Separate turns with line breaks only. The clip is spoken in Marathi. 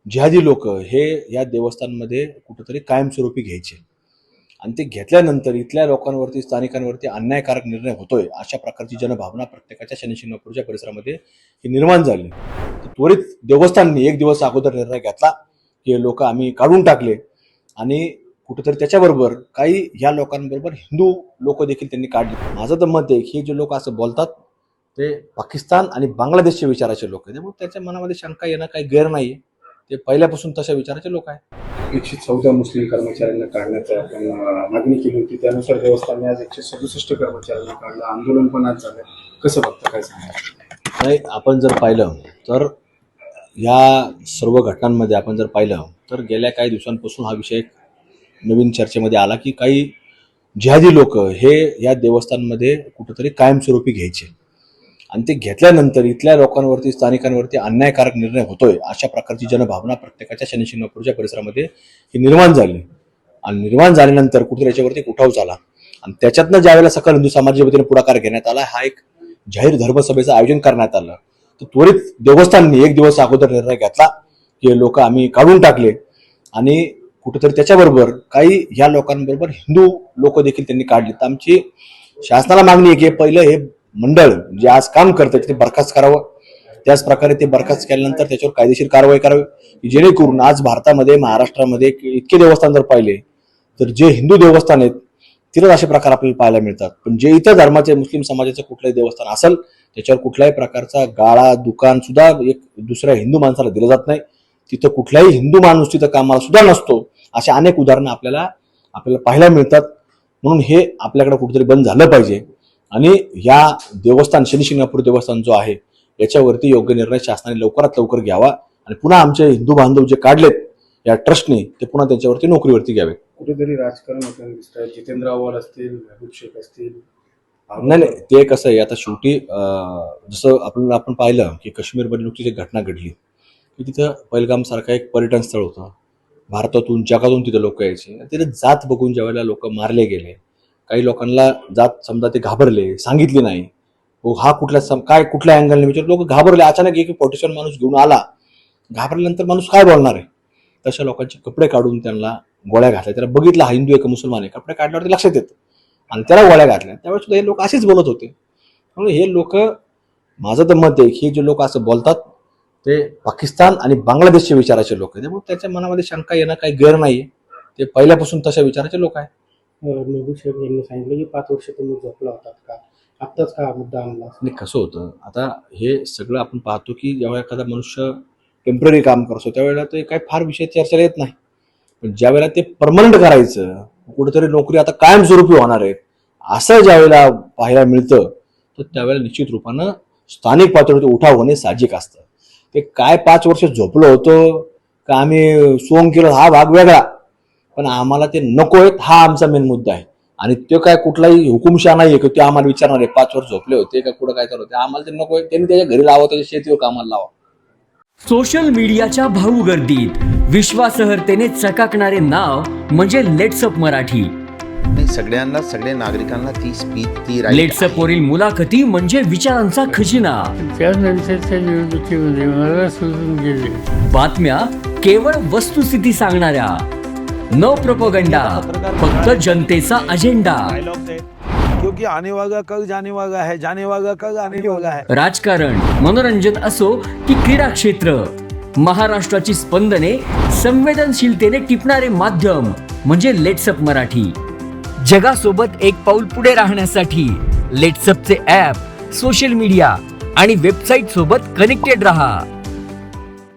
जिहादी लोक हे या देवस्थानमध्ये कुठेतरी कायमस्वरूपी घ्यायचे आणि ते घेतल्यानंतर इथल्या लोकांवरती स्थानिकांवरती अन्यायकारक निर्णय होतोय अशा प्रकारची जनभावना प्रत्येकाच्या शनिशिंगणापूरच्या परिसरामध्ये ही निर्माण झाली. त्वरित देवस्थाननी एक दिवस अगोदर निर्णय घेतला की हे लोक आम्ही काढून टाकले आणि कुठेतरी त्याच्याबरोबर काही ह्या लोकांबरोबर हिंदू लोक देखील त्यांनी काढले. माझं तर मत आहे की हे जे लोक असं बोलतात ते पाकिस्तान आणि बांगलादेशचे विचाराचे लोक आहेत, त्यामुळे त्याच्या मनामध्ये शंका येणं काही गैर नाही. ते पहिल्यापासून तशा विचाराचे लोक आहेत.
114 मुस्लिम कर्मचाऱ्यांना काढण्याची आपण मागणी केली होती, त्यानुसार देवस्थानने आज 167 कर्मचाऱ्यांना काढलं. आंदोलन पण आज झालं. कसं बघता, काय सांगा?
नाही, आपण जर पाहिलं तर या सर्व घटनांमध्ये आपण जर पाहिलं तर गेल्या काही दिवसांपासून हा विषय नवीन चर्चेमध्ये आला की काही जिहादी लोक हे या देवस्थानमध्ये कुठेतरी कायमस्वरूपी घ्यायचे आणि ते घेतल्यानंतर इथल्या लोकांवरती स्थानिकांवरती अन्यायकारक निर्णय होतोय अशा प्रकारची जनभावना प्रत्येकाच्या शनिशिंगणापूरच्या परिसरामध्ये ही निर्माण झाली. आणि निर्माण झाल्यानंतर कुठे त्याच्यावरती उठाव झाला आणि त्याच्यातनं ज्यावेळेला सकल हिंदू समाजाच्या वतीने पुढाकार घेण्यात आला, हा एक जाहीर धर्मसभेचं आयोजन करण्यात आलं. तर त्वरित देवस्थाननी एक दिवस अगोदर निर्णय घेतला की हे लोक आम्ही काढून टाकले आणि कुठेतरी त्याच्याबरोबर काही ह्या लोकांबरोबर हिंदू लोक देखील त्यांनी काढले. तर आमची शासनाला मागणी आहे की पहिलं हे मंडळ जे आज काम करतं ते बरखास्त करावं, त्याच प्रकारे ते बरखास्त केल्यानंतर त्याच्यावर कायदेशीर कारवाई करावी, जेणेकरून आज भारतामध्ये महाराष्ट्रामध्ये इतके देवस्थान जर पाहिले तर जे हिंदू देवस्थान आहेत तिथेच असे प्रकार आपल्याला पाहायला मिळतात. पण जे इतर धर्माचे मुस्लिम समाजाचं कुठलंही देवस्थान असेल त्याच्यावर कुठल्याही प्रकारचा गाळा दुकान सुद्धा एक दुसऱ्या हिंदू माणसाला दिलं जात नाही. तिथं कुठलाही हिंदू माणूस तिथं कामाला सुद्धा नसतो. अशा अनेक उदाहरणं आपल्याला पाहायला मिळतात. म्हणून हे आपल्याकडे कुठेतरी बंद झालं पाहिजे आणि या देवस्थान शनिशिंगणापूर देवस्थान जो आहे याच्यावरती योग्य निर्णय शासनाने लवकरात लवकर घ्यावा आणि पुन्हा आमचे हिंदू बांधव जे काढलेत या ट्रस्टने ते पुन्हा त्यांच्यावरती नोकरीवरती घ्यावे.
कुठेतरी राजकारण होताना दिसत आहे. जितेंद्र आव्हाड असतील, महबूब शेख असतील.
नाही, ते कसं आहे, आता शेवटी जसं आपण पाहिलं की काश्मीरमध्ये नुकतीच एक घटना घडली की तिथं पहलगाम सारखं एक पर्यटन स्थळ होतं. भारतातून जगातून तिथं लोक यायचे. तिथे जात बघून ज्यावेळेला लोक मारले गेले, काही लोकांना जात समजा ते घाबरले, सांगितली नाही हा कुठल्या अँगलने विचार, लोक घाबरले. अचानक एक 47 माणूस घेऊन आला, घाबरल्यानंतर माणूस काय बोलणार आहे. तशा लोकांचे कपडे काढून त्यांना गोळ्या घातल्या. त्याला बघितलं हा हिंदू आहे का मुसलमान आहे, कपडे काढल्यावरती लक्षात येतं आणि त्याला गोळ्या घातल्या. त्यावेळेस सुद्धा हे लोक असेच बोलत होते. त्यामुळे हे लोक, माझं तर मत आहे की हे जे लोक असं बोलतात ते पाकिस्तान आणि बांगलादेशचे विचाराचे लोक आहेत, त्यामुळे त्याच्या मनामध्ये शंका येणं काही गैर नाही. ते पहिल्यापासून तशा विचाराचे लोक आहेत.
महबूब शेख यांनी सांगितलं की 5 वर्ष तुम्ही झोपला होतात का, आत्ताच हा मुद्दा आणला.
आणि कसं होतं, आता हे सगळं आपण पाहतो की जेव्हा एखादा मनुष्य टेम्पररी काम करतो त्यावेळेला ते काही फार विषय चर्चेला येत नाही. पण ज्या वेळेला ते परमनंट करायचं, कुठेतरी नोकरी आता कायमस्वरूपी होणार आहे असं ज्यावेळेला पाहायला मिळतं तर त्यावेळेला निश्चित रूपानं स्थानिक पातळीवरती उठाव होणे साहजिक असतं. ते काय 5 वर्ष झोपलो होतो का आम्ही सोंग केलं हा भाग वेगळा, पण आम्हाला ते नको आहेत हा आमचा मेन मुद्दा आहे. आणि ते काय कुठलाही हुकुमशहा नाही आहे की ते आम्हाला विचारणार आहे 5 वर्ष झोपले होते का कुठं काय करत होते. आम्हाला ते नको आहे, त्यांनी त्याच्या घरी लावा, त्याच्या शेतीवर कामाला लावा.
सोशल मीडियाच्या भाऊ गर्दीत विश्वासार्हतेने चकाकणारे नाव म्हणजे लेट्सअप मराठी.
सगळ्या नागरिकांना ती स्पीच ती
लेट्सअप वरील मुलाखती म्हणजे विचारांचा खजिना.
त्यानंतरच्या निवडणुकीमध्ये मला सोडून गेले.
बातम्या केवळ वस्तुस्थिती सांगणाऱ्या, न प्रोपगंडा, फक्त जनतेचा अजेंडा.
क्योंकि आने वाला कल जाने वाला है, जाने वाला कल आने वाला है.
राजकारण, मनोरंजन असो की क्रीडा क्षेत्र, महाराष्ट्राची स्पंदने संवेदनशीलतेने टिपणारे माध्यम म्हणजे लेट्सअप मराठी. जगासोबत एक पाऊल पुढे राहण्यासाठी लेट्सअपचे ॲप, सोशल मीडिया आणि वेबसाईट सोबत कनेक्टेड रहा.